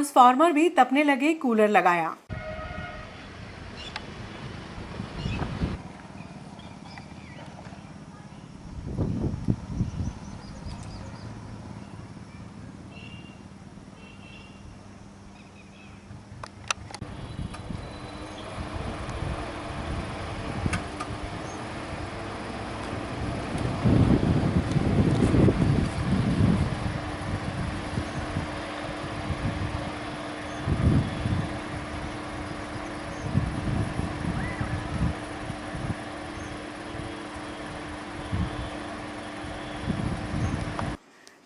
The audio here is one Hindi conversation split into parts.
ट्रांसफार्मर भी तपने लगे, कूलर लगाया।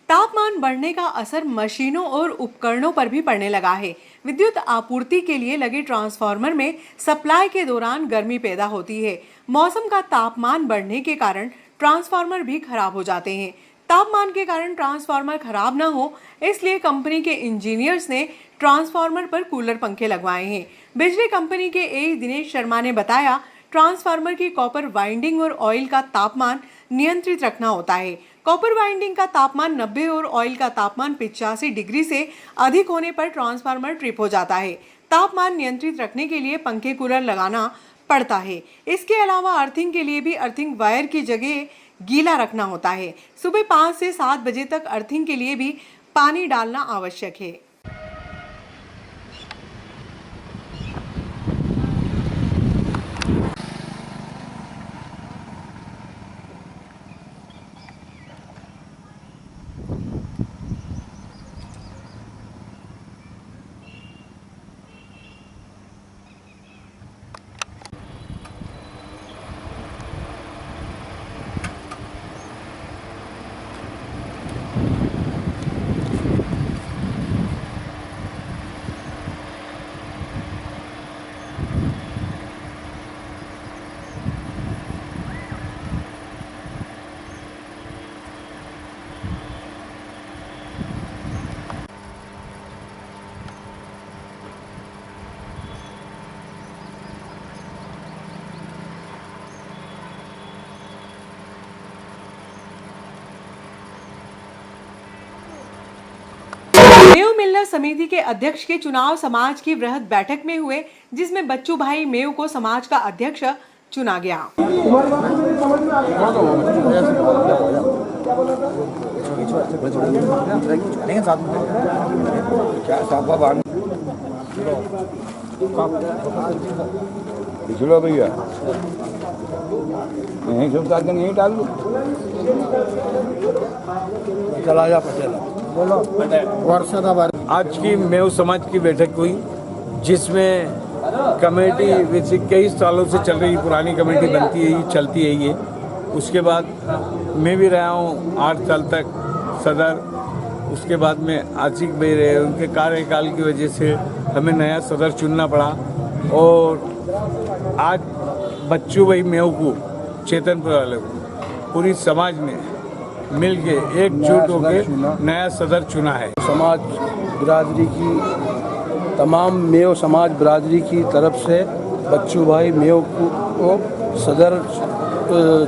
तापमान बढ़ने का असर मशीनों और उपकरणों पर भी पड़ने लगा है। विद्युत आपूर्ति के लिए लगे ट्रांसफार्मर में सप्लाई के दौरान गर्मी पैदा होती है। मौसम का तापमान बढ़ने के कारण ट्रांसफार्मर भी खराब हो जाते हैं। तापमान के कारण ट्रांसफार्मर खराब न हो, इसलिए कंपनी के इंजीनियर्स ने ट्रांसफार्मर पर कूलर पंखे लगवाए हैं। बिजली कंपनी के ए दिनेश शर्मा ने बताया, ट्रांसफार्मर की कॉपर वाइंडिंग और ऑयल का तापमान नियंत्रित रखना होता है। कॉपर वाइंडिंग का तापमान 90 और ऑयल का तापमान 85 डिग्री से अधिक होने पर ट्रांसफार्मर ट्रिप हो जाता है। तापमान नियंत्रित रखने के लिए पंखे कूलर लगाना पड़ता है। इसके अलावा अर्थिंग के लिए भी अर्थिंग वायर की जगह गीला रखना होता है। सुबह 5 से 7 बजे तक अर्थिंग के लिए भी पानी डालना आवश्यक है। मेव मिल्लर समिति के अध्यक्ष के चुनाव समाज की वृहद बैठक में हुए, जिसमें बच्चू भाई मेव को समाज का अध्यक्ष चुना गया। भैया यहीं सब साथ यहीं डाल दो। चला जा पटेल। आज की मेव समाज की बैठक हुई, जिसमें कमेटी वैसे कई सालों से चल रही पुरानी कमेटी बनती है, चलती है ये। उसके बाद मैं भी रहा हूँ 8 साल तक सदर। उसके बाद में आशिक भाई रहे, उनके कार्यकाल की वजह से हमें नया सदर चुनना पड़ा। और आज बच्चू भाई मेव को, चेतनपुर वाले को, पूरी समाज ने मिल के एकजुट होकर नया सदर चुना है। समाज बिरादरी की, तमाम मेव समाज बिरादरी की तरफ से बच्चू भाई मेव को सदर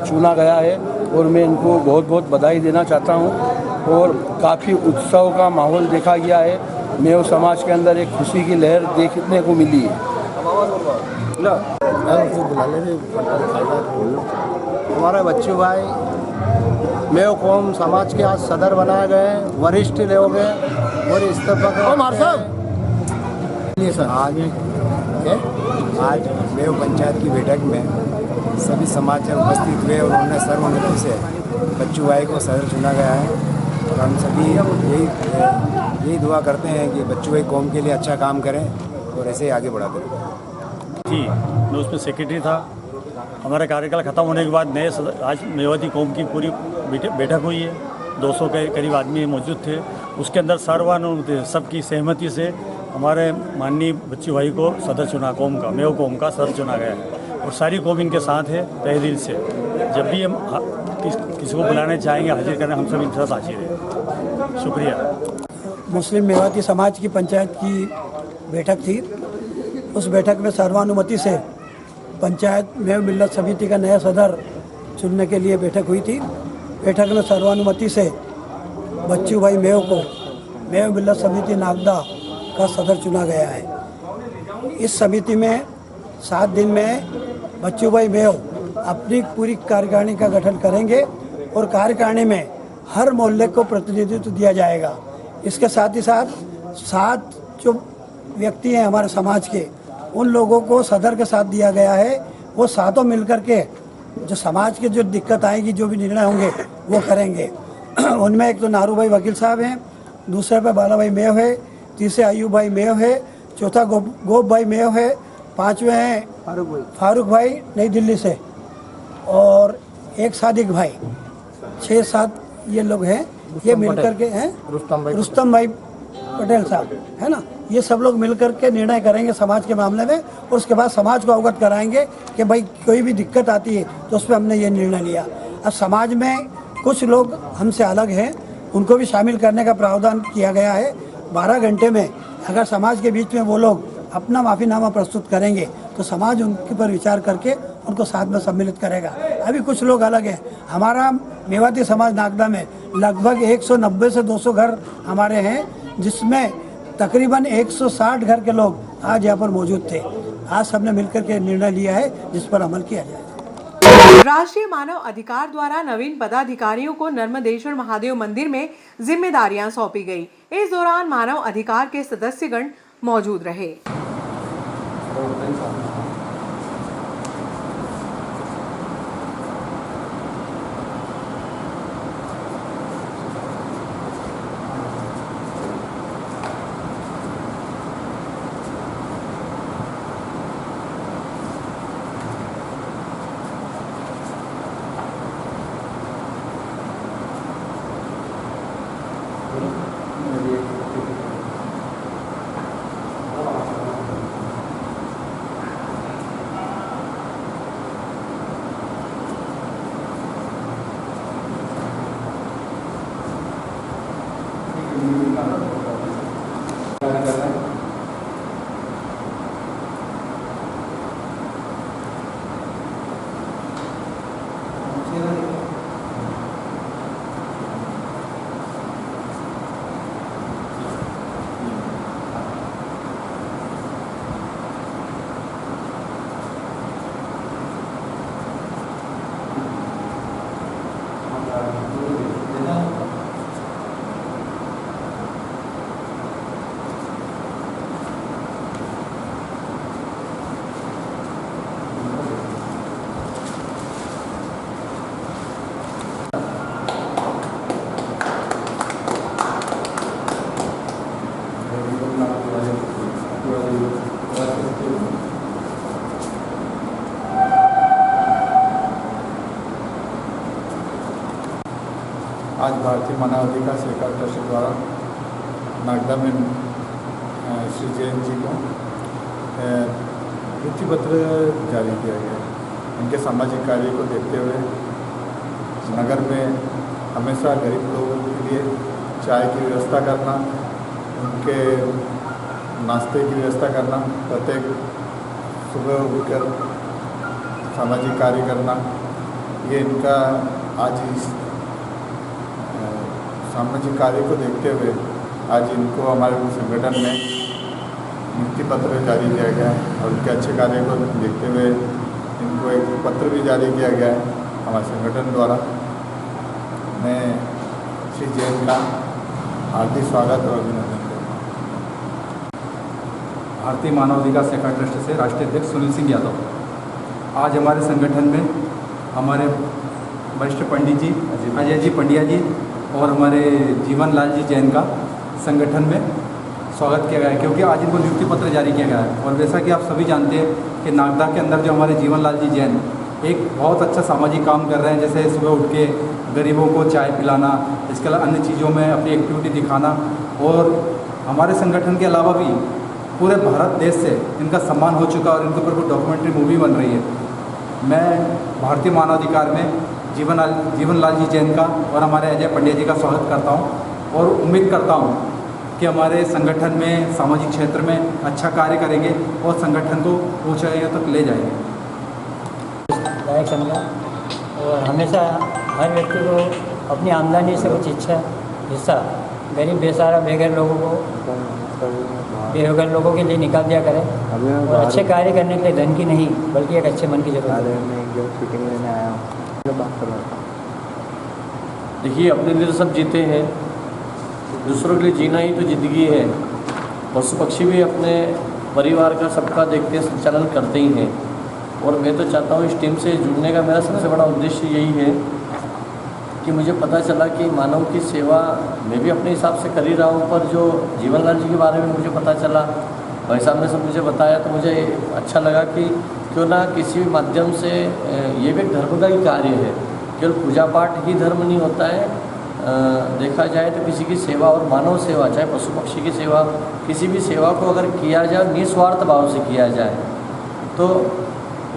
चुना गया है और मैं इनको बहुत बहुत बधाई देना चाहता हूं। और काफ़ी उत्सव का माहौल देखा गया है। मेव समाज के अंदर एक खुशी की लहर देखने को मिली है। हमारे बच्चू भाई मेव कौम समाज के आज सदर बनाए गए, वरिष्ठ लोग हैं और इस्तीफा आज मेव पंचायत की बैठक में सभी समाज से उपस्थित हुए और उन्होंने सर्वसम्मति से बच्चू भाई को सदर चुना गया है। और हम सभी यही दुआ करते हैं कि बच्चू भाई कौम के लिए अच्छा काम करें और ऐसे ही आगे बढ़ाते रहें। थी मैं उसमें सेक्रेटरी था। हमारा कार्यकाल ख़त्म होने के बाद नए आज मेवाती कौम की पूरी बैठक हुई है। 200 के करीब आदमी मौजूद थे। उसके अंदर सर्वानुमति सबकी सहमति से हमारे माननीय बच्चू भाई को सदर चुना, कौम का, मेव कौम का सदर चुना गया है। और सारी कौम इनके साथ है तहे दिल से। जब भी हम किसी को बुलाने चाहेंगे, हाजिर करने, हम सब इनके साथ हाजिर हैं। शुक्रिया। मुस्लिम मेवाती समाज की पंचायत की बैठक थी। उस बैठक में सर्वानुमति से पंचायत मेव मिल्लत समिति का नया सदर चुनने के लिए बैठक हुई थी। बैठक में सर्वानुमति से बच्चू भाई मेव को मेव मिल्लत समिति नागदा का सदर चुना गया है। इस समिति में 7 दिन में बच्चू भाई मेव अपनी पूरी कार्यकारिणी का गठन करेंगे और कार्यकारिणी में हर मोहल्ले को प्रतिनिधित्व दिया जाएगा। इसके साथ ही साथ 7 जो व्यक्ति हैं हमारे समाज के, उन लोगों को सदर के साथ दिया गया है। वो सातों मिलकर के जो समाज के जो दिक्कत आएगी, जो भी निर्णय होंगे वो करेंगे। उनमें एक तो नारू भाई वकील साहब हैं, दूसरे पे बाला भाई मेव है, तीसरे अयूब भाई मेव है, चौथा गोप भाई मेव है, 5वें हैं फारूक भाई नई दिल्ली से, और एक सादिक भाई, 6-7 ये लोग हैं। ये मिलकर के हैं रुस्तम भाई पटेल साहब, है ना। ये सब लोग मिलकर के निर्णय करेंगे समाज के मामले में, और उसके बाद समाज को अवगत कराएंगे कि भाई कोई भी दिक्कत आती है तो उस पर हमने ये निर्णय लिया। अब समाज में कुछ लोग हमसे अलग हैं, उनको भी शामिल करने का प्रावधान किया गया है। 12 घंटे में अगर समाज के बीच में वो लोग अपना माफ़ीनामा प्रस्तुत करेंगे तो समाज उनके पर विचार करके उनको साथ में सम्मिलित करेगा। अभी कुछ लोग अलग हैं। हमारा मेवाती समाज नागदा में लगभग 190 से 200 घर हमारे हैं, जिसमें तकरीबन 160 घर के लोग आज यहाँ पर मौजूद थे। आज सबने मिलकर के निर्णय लिया है जिस पर अमल किया जाए। राष्ट्रीय मानव अधिकार द्वारा नवीन पदाधिकारियों को नर्मदेश्वर महादेव मंदिर में जिम्मेदारियां सौंपी गई। इस दौरान मानव अधिकार के सदस्यगण मौजूद रहे। आज भारतीय मानवाधिकार सरकार ट्रस्ट द्वारा नागदा में श्री जैन जी को नियुक्ति पत्र जारी किया गया है। इनके सामाजिक कार्य को देखते हुए नगर में हमेशा गरीब लोगों के लिए चाय की व्यवस्था करना, उनके नाश्ते की व्यवस्था करना, प्रत्येक सुबह उठकर सामाजिक कार्य करना, ये इनका आज इस सामाजिक कार्य को देखते हुए आज इनको हमारे संगठन में नियुक्ति पत्र जारी किया गया है। और उनके अच्छे कार्य को देखते हुए इनको एक पत्र भी जारी किया गया है हमारे संगठन द्वारा। मैं श्री जैन का हार्दिक स्वागत और अभिनंदन करता हूँ। भारतीय मानवाधिकार सेवा ट्रस्ट से राष्ट्रीय अध्यक्ष सुनील सिंह यादव। आज हमारे संगठन में हमारे वरिष्ठ पंडित जी अजय जी पंड्या जी और हमारे जीवन लाल जी जैन का संगठन में स्वागत किया गया है, क्योंकि आज इनको नियुक्ति पत्र जारी किया गया है। और जैसा कि आप सभी जानते हैं कि नागदा के अंदर जो हमारे जीवन लाल जी जैन एक बहुत अच्छा सामाजिक काम कर रहे हैं, जैसे सुबह उठ के गरीबों को चाय पिलाना, इसके अलावा अन्य चीज़ों में अपनी एक्टिविटी दिखाना। और हमारे संगठन के अलावा भी पूरे भारत देश से इनका सम्मान हो चुका और इनके ऊपर कोई डॉक्यूमेंट्री मूवी बन रही है। मैं भारतीय मानवाधिकार में जीवन लाल जी जैन का और हमारे अजय पंड्या जी का स्वागत करता हूं और उम्मीद करता हूं कि हमारे संगठन में सामाजिक क्षेत्र में अच्छा कार्य करेंगे और संगठन को ऊंचाइयों तक ले जाएंगे। लायक समझा और हमेशा हर व्यक्ति को अपनी आमदनी से कुछ हिस्सा गरीब बेसहारा बेघर लोगों को बेरोजगार लोगों के लिए निकाल दिया करें और अच्छे कार्य करने के लिए धन की नहीं बल्कि एक अच्छे मन की जरूरत है। मैं एक जगह शूटिंग लेने आया हूँ, बात कर रहा था। देखिए, अपने लिए तो सब जीते हैं, दूसरों के लिए जीना ही तो ज़िंदगी है। पशु पक्षी भी अपने परिवार का सबका देखते हैं, संचालन करते ही हैं। और मैं तो चाहता हूँ इस टीम से जुड़ने का मेरा सबसे बड़ा उद्देश्य यही है कि मुझे पता चला कि मानव की सेवा मैं भी अपने हिसाब से कर ही रहा हूँ, पर जो जीवनलाल जी के बारे में मुझे पता चला, भाई साहब ने सब मुझे बताया, तो मुझे अच्छा लगा कि क्यों ना किसी भी माध्यम से ये भी एक धर्म का ही कार्य है। केवल पूजा पाठ ही धर्म नहीं होता है, देखा जाए तो किसी की सेवा और मानव सेवा, चाहे पशु पक्षी की सेवा, किसी भी सेवा को अगर किया जाए निस्वार्थ भाव से किया जाए तो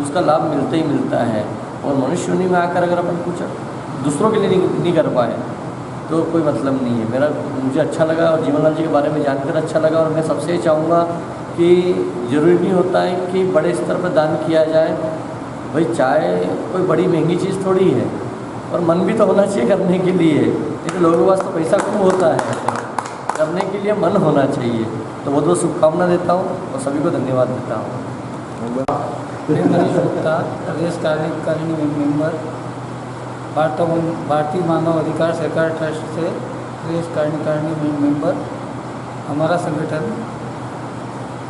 उसका लाभ मिलता ही मिलता है। और मनुष्य योनि में आकर अगर अपन कुछ दूसरों के लिए नहीं कर पाए तो कोई मतलब नहीं है। मुझे अच्छा लगा और जीवनलाल जी के बारे में जानकर अच्छा लगा। और मैं सबसे ये चाहूँगा कि ज़रूरी नहीं होता है कि बड़े स्तर पर दान किया जाए। भाई चाय कोई बड़ी महंगी चीज़ थोड़ी है, और मन भी तो होना चाहिए करने के लिए। लेकिन लोगों के पास तो पैसा कम होता है, करने के लिए मन होना चाहिए। तो बहुत बहुत शुभकामना देता हूँ और सभी को धन्यवाद देता हूँ। मैं मनीष गुप्ता, प्रदेश कार्यकारिणी मेंबर, भारतीय मानव अधिकार सरकार ट्रस्ट से प्रदेश कार्यकारिणी मेंबर। हमारा संगठन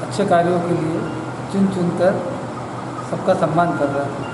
अच्छे कार्यों के लिए चुनकर सबका सम्मान कर रहा है।